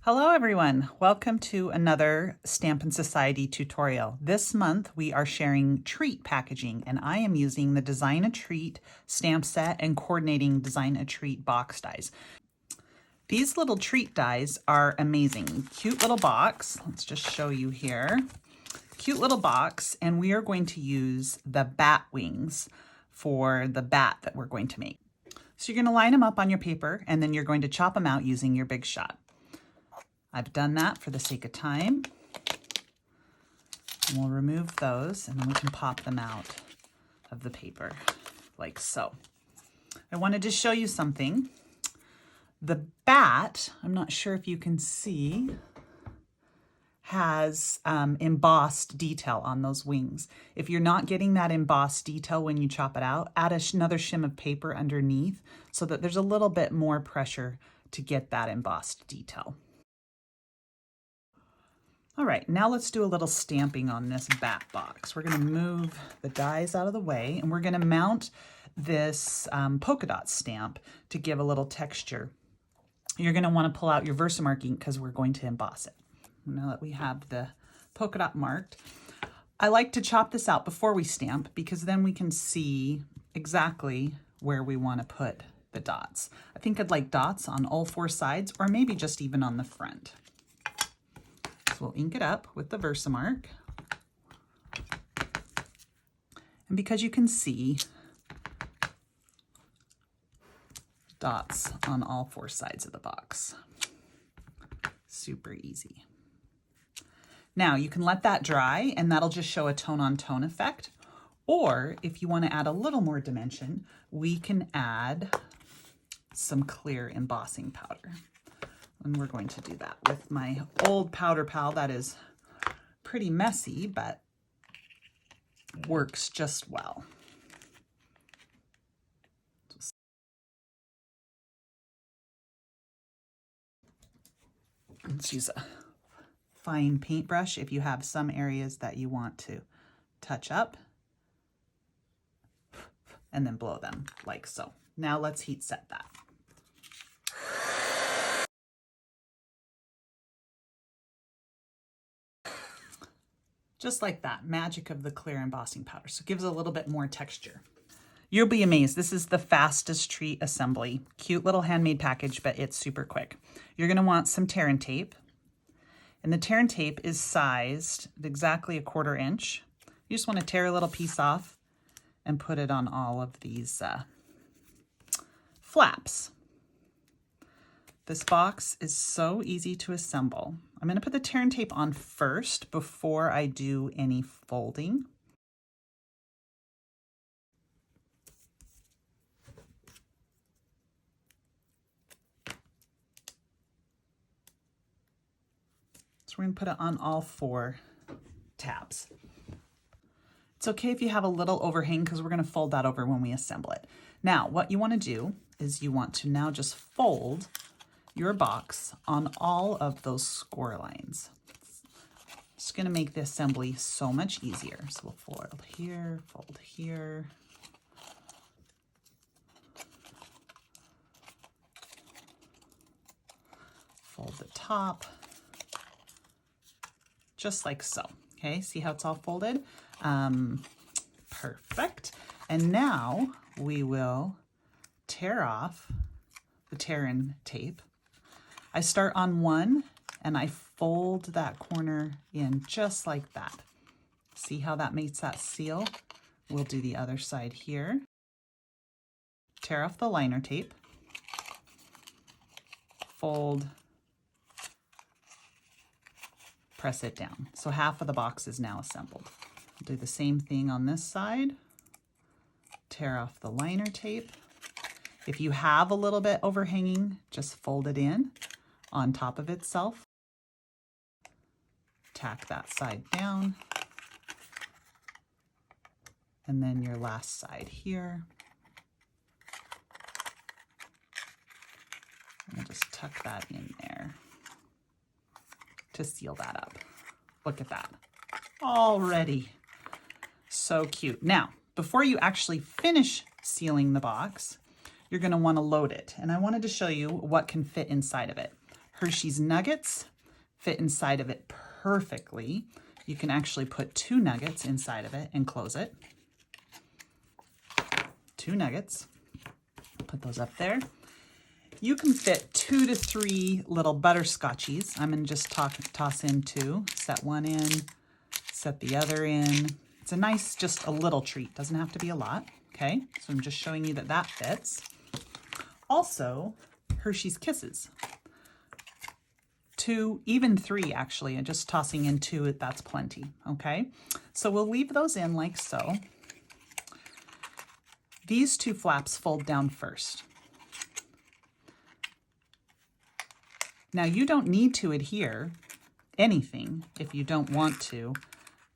Hello everyone, welcome to another Stampin' Society tutorial. This month we are sharing treat packaging and I am using the Design a Treat stamp set and coordinating Design a Treat box dies. These little treat dies are amazing. Cute little box, let's just show you here. Cute little box, and we are going to use the bat wings for the bat that we're going to make. So you're going to line them up on your paper and then you're going to chop them out using your Big Shot. I've done that for the sake of time. And we'll remove those and then we can pop them out of the paper like so. I wanted to show you something. The bat, I'm not sure if you can see, has embossed detail on those wings. If you're not getting that embossed detail when you chop it out, add another shim of paper underneath so that there's a little bit more pressure to get that embossed detail. All right, now let's do a little stamping on this bat box. We're gonna move the dies out of the way and we're gonna mount this polka dot stamp to give a little texture. You're gonna wanna pull out your Versamark ink because we're going to emboss it. Now that we have the polka dot marked, I like to chop this out before we stamp because then we can see exactly where we wanna put the dots. I think I'd like dots on all four sides or maybe just even on the front. We'll ink it up with the Versamark. And because you can see dots on all four sides of the box. Super easy. Now you can let that dry and that'll just show a tone on tone effect. Or if you want to add a little more dimension, we can add some clear embossing powder. And we're going to do that with my old powder pal that is pretty messy, but works just well. Let's use a fine paintbrush if you have some areas that you want to touch up, and then blow them like so. Now let's heat set that. Just like that, magic of the clear embossing powder. So it gives a little bit more texture. You'll be amazed. This is the fastest treat assembly. Cute little handmade package, but it's super quick. You're gonna want some tear and tape. And the tear and tape is sized at exactly 1/4 inch. You just wanna tear a little piece off and put it on all of these flaps. This box is so easy to assemble. I'm gonna put the tear and tape on first before I do any folding. So we're gonna put it on all 4 tabs. It's okay if you have a little overhang because we're gonna fold that over when we assemble it. Now, what you wanna do is you want to now just fold your box on all of those score lines. It's gonna make the assembly so much easier. So we'll fold here, fold the top, just like so. Okay, see how it's all folded? Perfect. And now we will tear off the tear and tape. I start on one and I fold that corner in just like that. See how that makes that seal? We'll do the other side here. Tear off the liner tape. Fold. Press it down. So half of the box is now assembled. I'll do the same thing on this side. Tear off the liner tape. If you have a little bit overhanging, just fold it in on top of itself. Tack that side down. And then your last side here. And just tuck that in there to seal that up. Look at that. Already so cute. Now, before you actually finish sealing the box, you're going to want to load it. And I wanted to show you what can fit inside of it. Hershey's Nuggets fit inside of it perfectly. You can actually put 2 nuggets inside of it and close it. 2 nuggets. Put those up there. You can fit 2 to 3 little butterscotchies. I'm going to just toss in 2. Set one in, set the other in. It's a nice, just a little treat. Doesn't have to be a lot. Okay, so I'm just showing you that that fits. Also, Hershey's Kisses. 2, even 3 actually, and just tossing in 2, that's plenty. Okay, so we'll leave those in like so. These 2 flaps fold down first. Now you don't need to adhere anything if you don't want to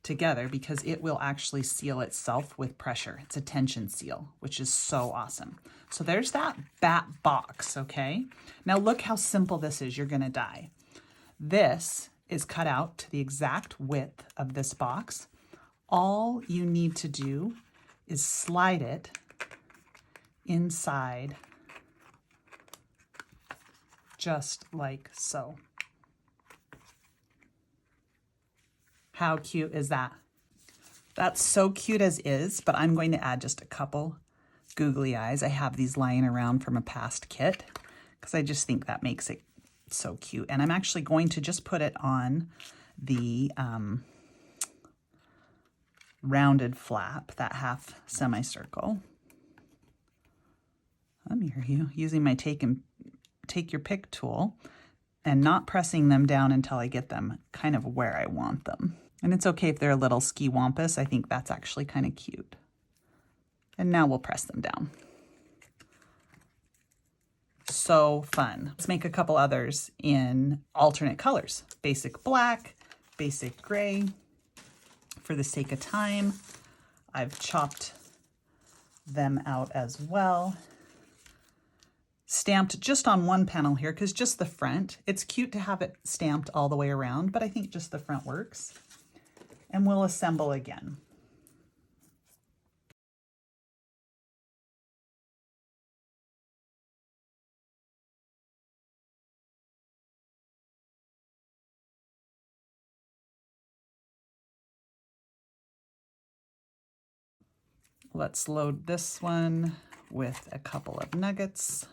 together, because it will actually seal itself with pressure. It's a tension seal, which is so awesome. So there's that bat box, okay? Now look how simple this is. You're gonna die. This is cut out to the exact width of this box. All you need to do is slide it inside just like so. How cute is that? That's so cute as is, but I'm going to add just a couple googly eyes. I have these lying around from a past kit because I just think that makes it so cute. And I'm actually going to just put it on the rounded flap, that half semicircle. Let me hear you using my take your pick tool and not pressing them down until I get them kind of where I want them. And it's okay if they're a little ski-wampus. I think that's actually kind of cute. And now we'll press them down. So fun. Let's make a couple others in alternate colors. Basic black, basic gray. For the sake of time, I've chopped them out as well. Stamped just on one panel here, because just the front. It's cute to have it stamped all the way around, but I think just the front works. And we'll assemble again. Let's load this one with a couple of nuggets.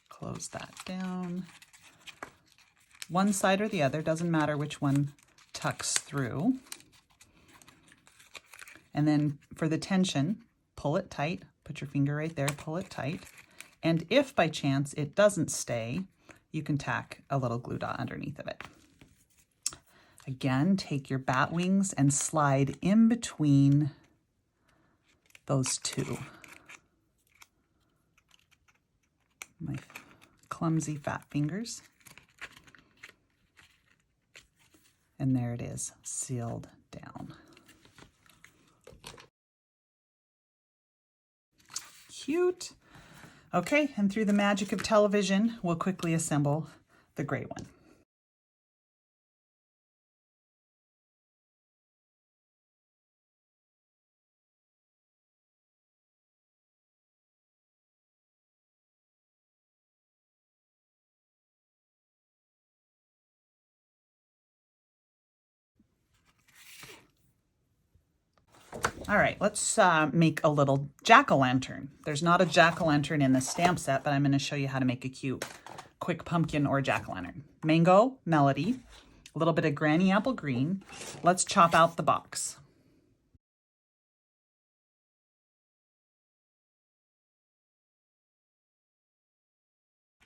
Close that down. One side or the other, doesn't matter which one tucks through. And then for the tension, pull it tight. Put your finger right there, pull it tight. And if by chance it doesn't stay, you can tack a little glue dot underneath of it. Again, take your bat wings and slide in between those 2. My clumsy fat fingers. And there it is, sealed down. Cute. Okay, and through the magic of television, we'll quickly assemble the gray one. All right, let's make a little jack-o'-lantern. There's not a jack-o'-lantern in the stamp set, but I'm going to show you how to make a cute, quick pumpkin or jack-o'-lantern. Mango, melody, a little bit of granny apple green. Let's chop out the box.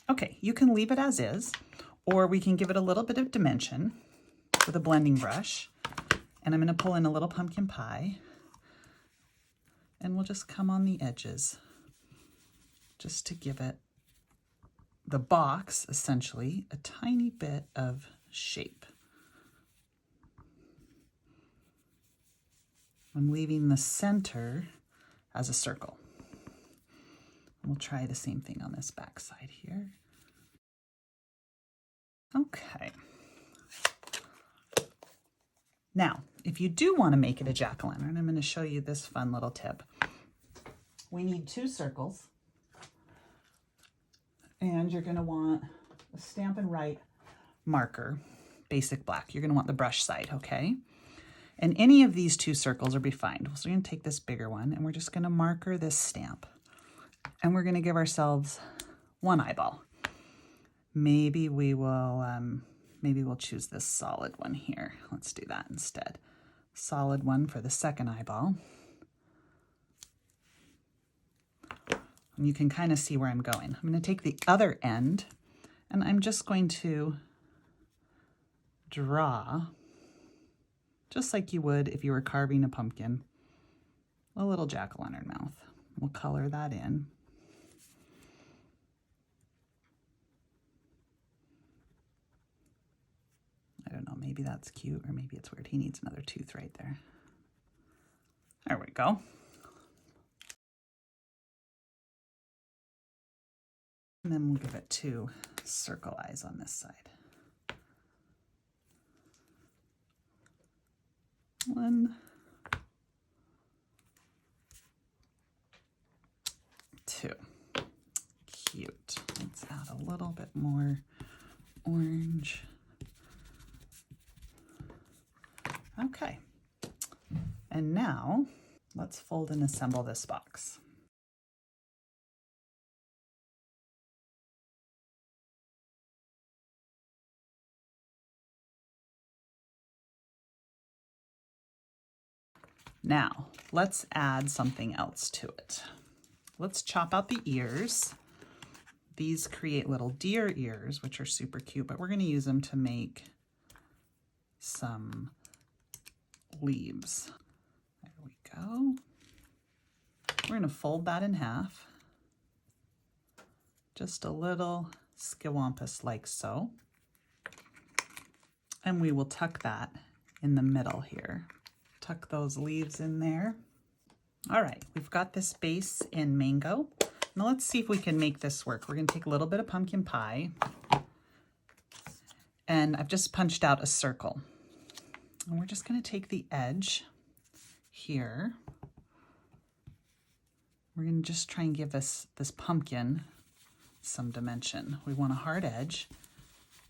Okay, you can leave it as is, or we can give it a little bit of dimension with a blending brush. And I'm going to pull in a little pumpkin pie. And we'll just come on the edges just to give it, the box, essentially, a tiny bit of shape. I'm leaving the center as a circle. And we'll try the same thing on this back side here. Okay. Now, if you do want to make it a jack-o'-lantern, I'm going to show you this fun little tip. We need 2 circles. And you're going to want a Stampin' Right marker, basic black. You're going to want the brush side, okay? And any of these two circles will be fine. So we're going to take this bigger one and we're just going to marker this stamp. And we're going to give ourselves one eyeball. Maybe we'll choose this solid one here. Let's do that instead. Solid one for the second eyeball. And you can kind of see where I'm going. I'm going to take the other end and I'm just going to draw, just like you would if you were carving a pumpkin, a little jack-o'-lantern mouth. We'll color that in. I don't know, maybe that's cute or maybe it's weird. He needs another tooth right there. There we go. And then we'll give it two circle eyes on this side. 1, 2. Cute. Let's add a little bit more orange. Okay. And now let's fold and assemble this box. Now, let's add something else to it. Let's chop out the ears. These create little deer ears, which are super cute, but we're going to use them to make some leaves. There we go. We're going to fold that in half. Just a little skiwampus like so. And we will tuck that in the middle here. Tuck those leaves in there. All right, we've got this base in mango. Now let's see if we can make this work. We're going to take a little bit of pumpkin pie, and I've just punched out a circle. And we're just going to take the edge here. We're going to just try and give this pumpkin some dimension. We want a hard edge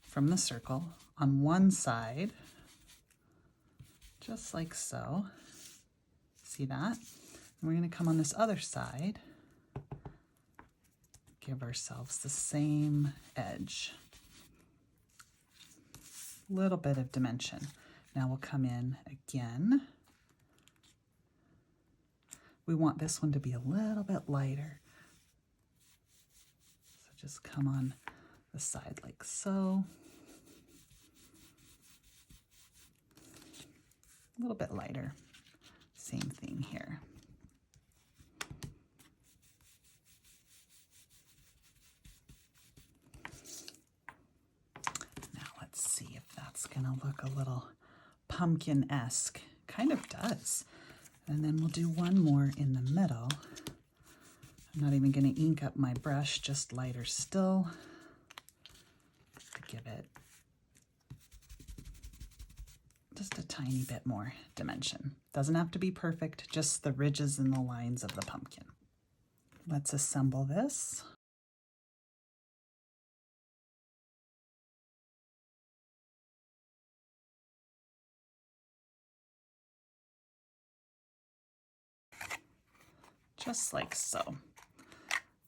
from the circle on one side, just like so. See that? And we're going to come on this other side, give ourselves the same edge. Little bit of dimension. Now we'll come in again. We want this one to be a little bit lighter. So just come on the side like so. A little bit lighter. Same thing here. Now let's see if that's gonna look a little pumpkin-esque. Kind of does. And then we'll do one more in the middle. I'm not even gonna ink up my brush, just lighter still to give it just a tiny bit more dimension. Doesn't have to be perfect, just the ridges and the lines of the pumpkin. Let's assemble this. Just like so.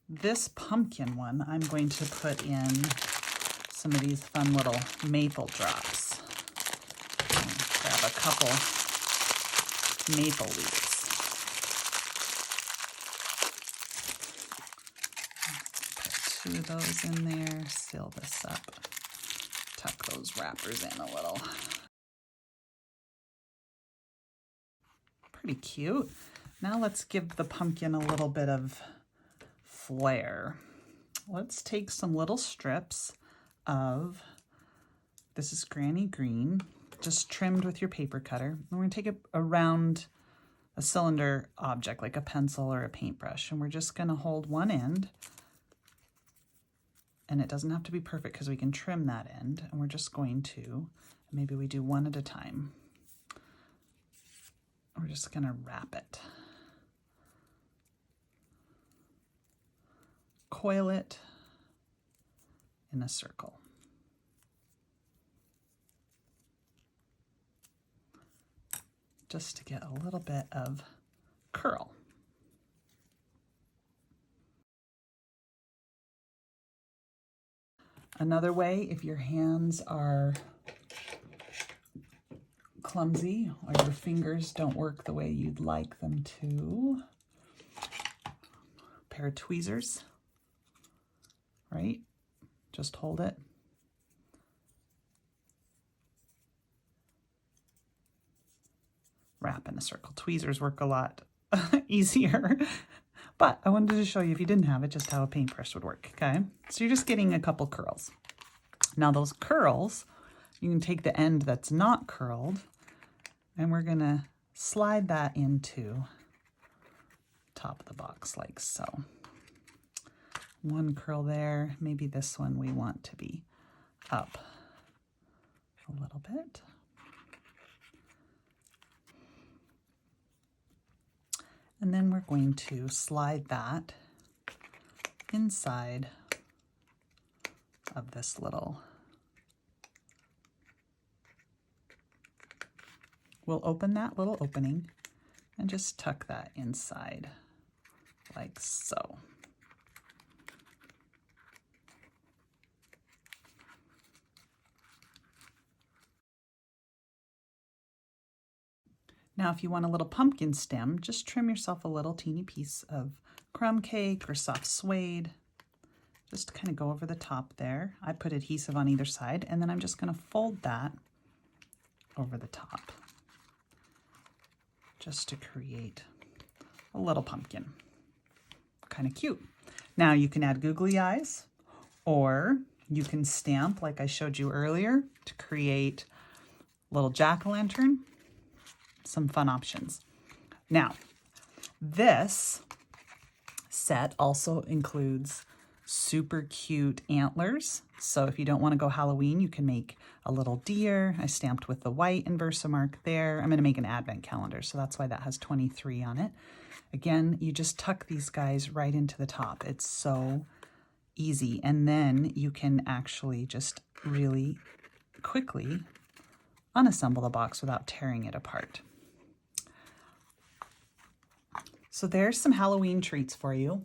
This pumpkin one, I'm going to put in some of these fun little maple drops. Grab a couple maple leaves. Put 2 of those in there, seal this up, tuck those wrappers in a little. Pretty cute. Now let's give the pumpkin a little bit of flair. Let's take some little strips of, this is Granny Green, just trimmed with your paper cutter. And we're going to take a cylinder object like a pencil or a paintbrush, and we're just going to hold one end, and it doesn't have to be perfect because we can trim that end, and we're just going to, maybe we do one at a time. We're just going to wrap it. Coil it in a circle. Just to get a little bit of curl. Another way, if your hands are clumsy or your fingers don't work the way you'd like them to, a pair of tweezers, right? Just hold it. Wrap in a circle. Tweezers work a lot easier, but I wanted to show you, if you didn't have it, just how a paintbrush would work, okay? So you're just getting a couple curls. Now those curls, you can take the end that's not curled, and we're gonna slide that into top of the box like so. One curl there, maybe this one we want to be up a little bit. And then we're going to slide that inside of this little. We'll open that little opening and just tuck that inside like so. Now, if you want a little pumpkin stem, just trim yourself a little teeny piece of crumb cake or soft suede. Just kind of go over the top there. I put adhesive on either side, and then I'm just going to fold that over the top just to create a little pumpkin. Kind of cute. Now you can add googly eyes, or you can stamp like I showed you earlier to create a little jack-o'-lantern. Some fun options. Now, this set also includes super cute antlers. So if you don't want to go Halloween, you can make a little deer. I stamped with the white and Versamark there. I'm going to make an advent calendar, so that's why that has 23 on it. Again, you just tuck these guys right into the top. It's so easy. And then you can actually just really quickly unassemble the box without tearing it apart. So there's some Halloween treats for you.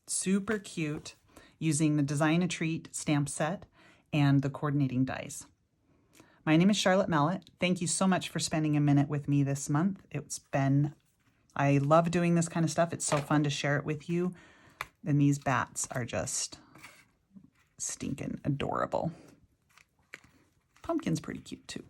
Super cute, using the Design a Treat stamp set and the coordinating dies. My name is Charlotte Mallet. Thank you so much for spending a minute with me this month. I love doing this kind of stuff. It's so fun to share it with you. And these bats are just stinking adorable. Pumpkin's pretty cute too.